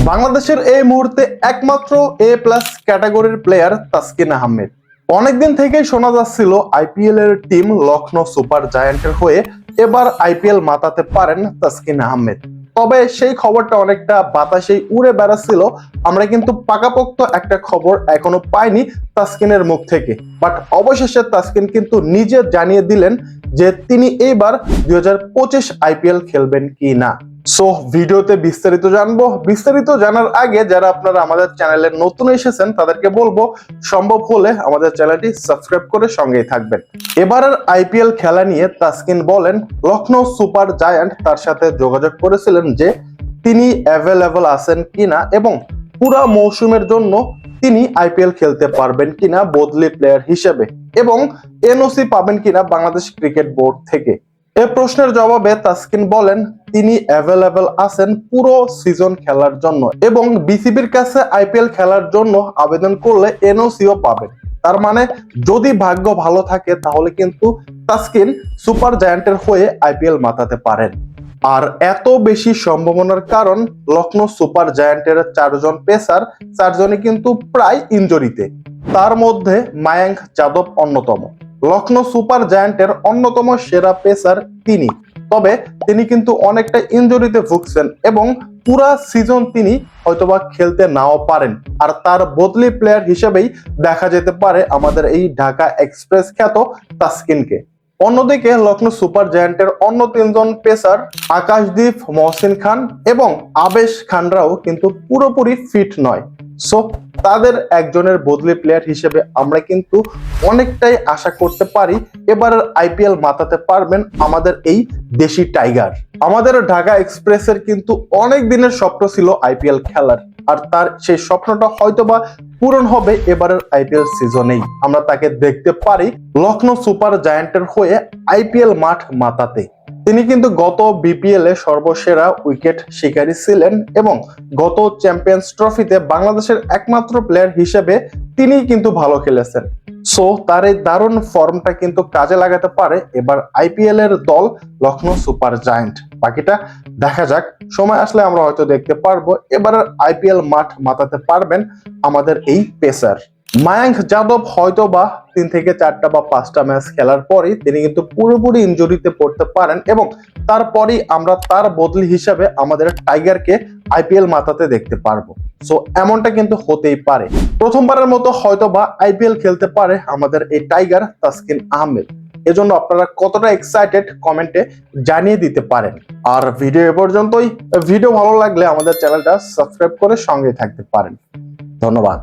বাংলাদেশের এই মুহূর্তে একমাত্র এ প্লাস ক্যাটাগরির প্লেয়ার তাসকিন আহমেদ। অনেকদিন থেকেই শোনা যাচ্ছিল আইপিএল এর টিম লখনৌ সুপার জায়ান্টের হয়ে এবার আইপিএল মাতাতে পারেন তাসকিন আহমেদ। তবে সেই খবরটা অনেকটা বাতাসেই উড়ে বেড়াচ্ছিল। আমরা কিন্তু পাকাপোক্ত একটা খবর এখনো পাইনি তাসকিনের মুখ থেকে। বাট অবশেষে তাসকিন কিন্তু নিজে জানিয়ে দিলেন যে তিনি এইবার 2025 আইপিএল খেলবেন কি না। সো ভিডিওতে বিস্তারিত জানবো। বিস্তারিত জানার আগে যারা আপনারা আমাদের চ্যানেলে নতুন এসেছেন তাদেরকে বলবো সম্ভব হলে আমাদের চ্যানেলটি সাবস্ক্রাইব করে সঙ্গেই থাকবেন। এবারের আইপিএল খেলা নিয়ে তাসকিন বলেন লখনৌ সুপার জায়ান্ট তার সাথে যোগাযোগ করেছিলেন যে তিনি অ্যাভেলেবল আছেন কিনা এবং পুরো মৌসুমের জন্য তিনি আইপিএল খেলতে পারবেন কিনা বদলি প্লেয়ার হিসেবে এবং এনওসি পাবেন কিনা বাংলাদেশ ক্রিকেট বোর্ড থেকে। এই প্রশ্নের জবাবে তাসকিন বলেন তিনি অ্যাভেলেবল আছেন পুরো সিজন খেলার জন্য এবং বিসিবির কাছে আইপিএল খেলার জন্য আবেদন করলে এনওসিও পাবেন। তার মানে যদি ভাগ্য ভালো থাকে তাহলে কিন্তু তাসকিন সুপার জায়ান্টের হয়ে আইপিএল মাতাতে পারেন। আর এত বেশি সম্ভাবনার কারণ লখনৌ সুপার জায়ান্টের 4 জন পেসার 4 জনই কিন্তু প্রায় ইনজুরিতে। তার মধ্যে মায়াঙ্ক যাদব অন্যতম। লখনৌ সুপার জায়ান্টের অন্যতম সেরা পেসার তিনি, তবে তিনি কিন্তু অনেকটা ইনজুরিতে ভুগছেন এবং পুরা সিজন তিনি হয়তোবা খেলতে নাও পারেন। আর তার বদলি প্লেয়ার হিসেবেই দেখা যেতে পারে আমাদের এই ঢাকা এক্সপ্রেস খ্যাত তাসকিনকে। অন্যদিকে লখনৌ সুপার জায়ান্টের অন্য 3 জন পেসার আকাশদীপ, মহসিন খান এবং আবেশ খানরাও কিন্তু পুরোপুরি ফিট নয়। সো তাদের একজনের বদলি প্লেয়ার হিসেবে আমরা কিন্তু অনেকটাই আশা করতে পারি এবারের আইপিএল মাতাতে পারবেন আমাদের এই দেশি টাইগার। আমাদের ঢাকা এক্সপ্রেসের কিন্তু অনেক দিনের স্বপ্ন ছিল আইপিএল খেলার, আর তার সেই স্বপ্নটা হয়তোবা পূরণ হবে এবারের আইপিএল সিজনেই। আমরা তাকে দেখতে পারি লখনৌ সুপার জায়ান্টের হয়ে আইপিএল মাঠ মাতাতে। তিনি কিন্তু গত বিপিএল এ সর্বসেরা উইকেট শিকারী ছিলেন এবং গত চ্যাম্পিয়ন্স ট্রফিতে বাংলাদেশের একমাত্র প্লেয়ার হিসেবে তিনি কিন্তু ভালো খেলেছেন। সো তার এই দারুণ ফর্মটা কিন্তু কাজে লাগাতে পারে এবার আইপিএল এর দল লখনৌ সুপার জায়ান্ট। বাকিটা দেখা যাক, সময় আসলে আমরা হয়তো দেখতে পারবো এবারের আইপিএল মাঠ মাতাতে পারবেন আমাদের এই পেসার। মায়াঙ্ক যাদব হয়তো বা 3 থেকে 4টা বা 5টা ম্যাচ খেলার পরই তিনি কিন্তু পুরোপুরি ইনজুরিতে পড়তে পারেন এবং তারপরই আমরা তার বদলি হিসাবে আমাদের টাইগারকে আইপিএল মাতাতে দেখতে পারবো। সো এমনটা কিন্তু হতেই পারে, প্রথমবারের মতো হয়তো বা আইপিএল খেলতে পারে আমাদের এই টাইগার তাসকিন আহমেদ। এজন্য আপনারা কতটা এক্সাইটেড কমেন্টে জানিয়ে দিতে পারেন। আর ভিডিও এ পর্যন্তই। ভিডিও ভালো লাগলে আমাদের চ্যানেলটা সাবস্ক্রাইব করে সঙ্গে থাকতে পারেন। ধন্যবাদ।